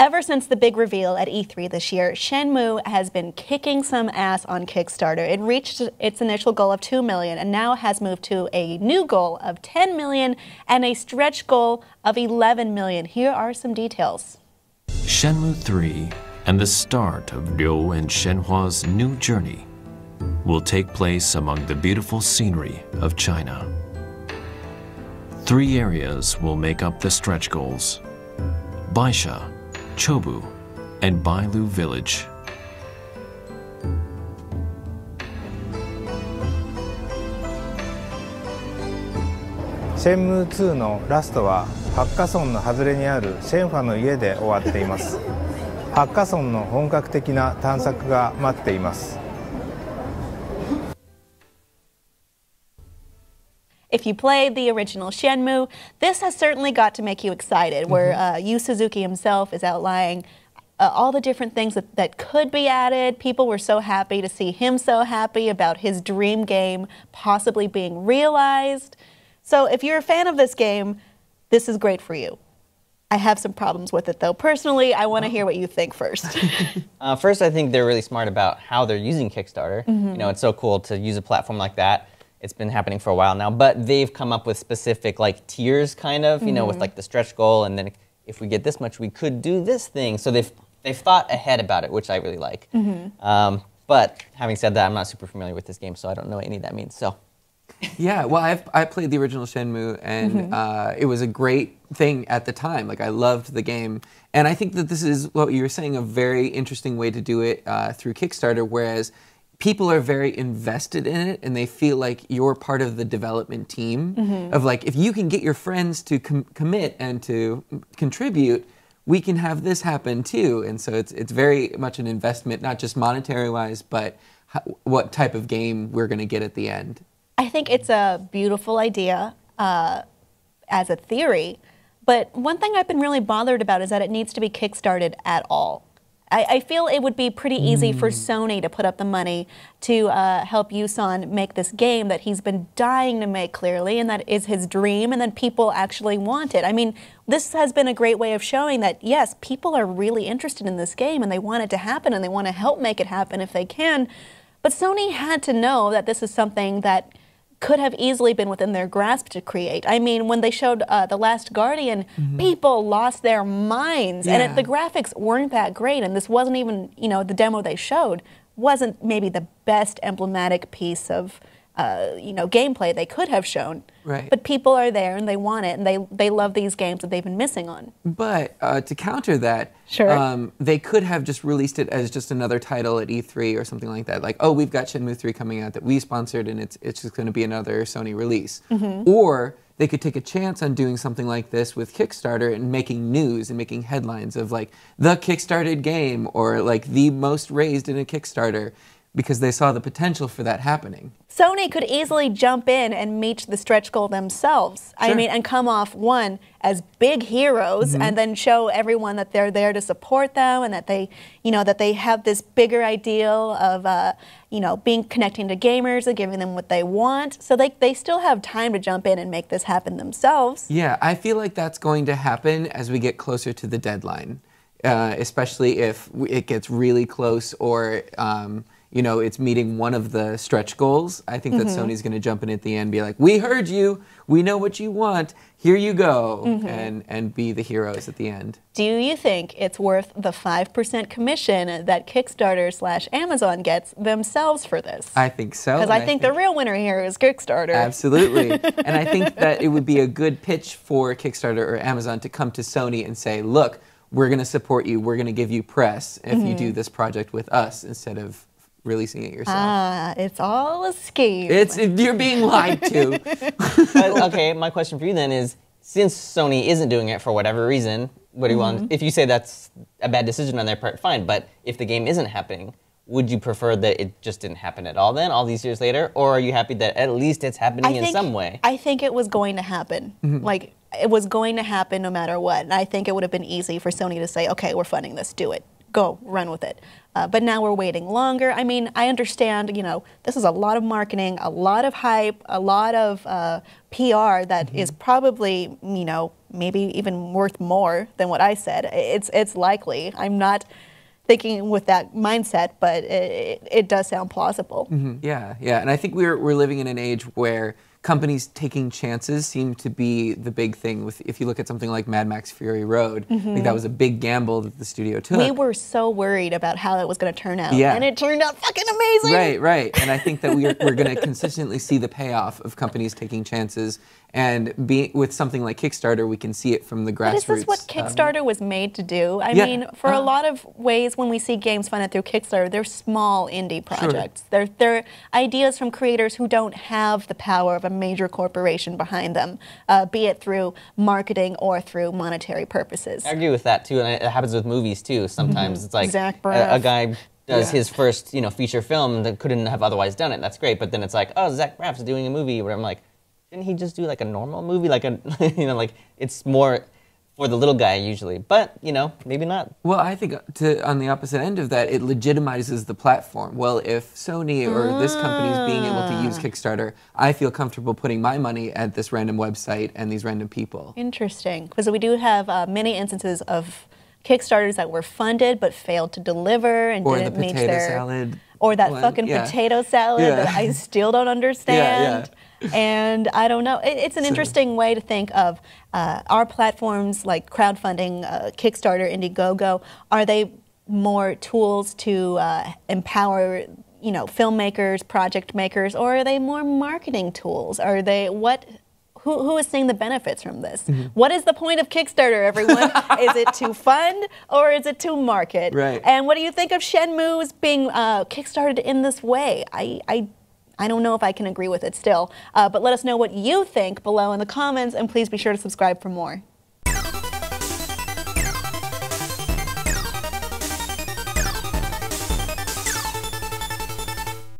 Ever since the big reveal at E3 this year, Shenmue has been kicking some ass on Kickstarter. It reached its initial goal of 2 million and now has moved to a new goal of 10 million and a stretch goal of 11 million. Here are some details. Shenmue 3 and the start of Liu and Shenhua's new journey will take place among the beautiful scenery of China. 3 areas will make up the stretch goals: Baisha, Chobu, and Bailu Village. Shenmue 2のラストはハッカソンの外れにあるシェンファの家で終わっています。ハッカソンの本格的な探索が待っています。If you played the original Shenmue, this has certainly got to make you excited, where Yu Suzuki himself is outlining all the different things that could be added. People were so happy to see him so happy about his dream game possibly being realized. So if you're a fan of this game, this is great for you. I have some problems with it, though. Personally, I want to hear what you think first. First, I think they're really smart about how they're using Kickstarter. You know, it's so cool to use a platform like that. It's been happening for a while now, but they've come up with specific like tiers, kind of, you know, with like the stretch goal, and then if we get this much, we could do this thing. So they've thought ahead about it, which I really like. But having said that, I'm not super familiar with this game, so I don't know what any of that means. So. Yeah, well, I played the original Shenmue, and it was a great thing at the time. Like, I loved the game, and I think that this is what you were saying, a very interesting way to do it through Kickstarter, whereas people are very invested in it, and they feel like you're part of the development team of like, if you can get your friends to commit and to contribute, we can have this happen too. And so it's very much an investment, not just monetary-wise, but what type of game we're going to get at the end. I think it's a beautiful idea as a theory, but one thing I've been really bothered about is that it needs to be kickstarted at all. I feel it would be pretty easy for Sony to put up the money to help Yusan make this game that he's been dying to make, clearly, and that is his dream, and then people actually want it. I mean, this has been a great way of showing that, yes, people are really interested in this game, and they want it to happen, and they want to help make it happen if they can. But Sony had to know that this is something that could have easily been within their grasp to create. I mean, when they showed The Last Guardian, people lost their minds, and the graphics weren't that great, and this wasn't even, you know, the demo they showed wasn't maybe the best emblematic piece of, you know, gameplay they could have shown. Right. But people are there, and they want it, and they love these games that they've been missing on. But to counter that, they could have just released it as just another title at E3 or something like that. Like, oh, we've got Shenmue 3 coming out that we sponsored, and it's just going to be another Sony release. Or they could take a chance on doing something like this with Kickstarter and making news and making headlines of like the Kickstarted game or like the most raised in a Kickstarter, because they saw the potential for that happening. Sony could easily jump in and meet the stretch goal themselves. I mean, and come off, one, as big heroes, and then show everyone that they're there to support them, and that they, you know, that they have this bigger ideal of, you know, connecting to gamers and giving them what they want. So they still have time to jump in and make this happen themselves. Yeah, I feel like that's going to happen as we get closer to the deadline, especially if it gets really close or you know, it's meeting one of the stretch goals. I think that Sony's going to jump in at the end and be like, we heard you, we know what you want, here you go, and be the heroes at the end. Do you think it's worth the 5% commission that Kickstarter/Amazon gets themselves for this? I think so. Because I think the real winner here is Kickstarter. Absolutely. And I think that it would be a good pitch for Kickstarter or Amazon to come to Sony and say, look, we're going to support you, we're going to give you press if you do this project with us instead of releasing it yourself. Ah, it's all a scheme. You're being lied to. Okay, my question for you then is, since Sony isn't doing it for whatever reason, what do you want? If you say that's a bad decision on their part, fine. But if the game isn't happening, would you prefer that it just didn't happen at all then, all these years later? Or are you happy that at least it's happening in some way? I think it was going to happen. Like, it was going to happen no matter what. And I think it would have been easy for Sony to say, okay, we're funding this, do it. Go, run with it. But now we're waiting longer. I mean, I understand, you know, this is a lot of marketing, a lot of hype, a lot of PR that is probably, you know, maybe even worth more than what I said. It's likely. I'm not thinking with that mindset, but it does sound plausible. Yeah, yeah, and I think we're living in an age where companies taking chances seem to be the big thing. If you look at something like Mad Max Fury Road, I think that was a big gamble that the studio took. We were so worried about how it was going to turn out, Yeah. and it turned out fucking amazing. Right, right, and I think that we're going to consistently see the payoff of companies taking chances, and with something like Kickstarter, we can see it from the grassroots. But is this what Kickstarter was made to do? I Yeah. mean, for a lot of ways, when we see games funded through Kickstarter, they're small indie projects. They're ideas from creators who don't have the power of a major corporation behind them, be it through marketing or through monetary purposes. I agree with that too, and it happens with movies too. Sometimes it's like Zach a Braff. guy does his first, feature film that couldn't have otherwise done it. That's great, but then it's like, oh, Zach Braff's doing a movie where I'm like, didn't he just do like a normal movie? Like like it's more for the little guy usually, but maybe not. Well, I think on the opposite end of that, it legitimizes the platform. Well, if Sony or this company is being able to use Kickstarter, I feel comfortable putting my money at this random website and these random people. Interesting, because we do have many instances of Kickstarters that were funded but failed to deliver and Or didn't the meet potato their salad. or that one. fucking Yeah. potato salad Yeah. that I still don't understand. And I don't know. It's an interesting way to think of our platforms like crowdfunding, Kickstarter, Indiegogo. Are they more tools to empower, filmmakers, project makers, or are they more marketing tools? Are they Who is seeing the benefits from this? What is the point of Kickstarter, everyone? Is it to fund or is it to market? Right. And what do you think of Shenmue's being kickstarted in this way? I don't know if I can agree with it still, but let us know what you think below in the comments, and please be sure to subscribe for more.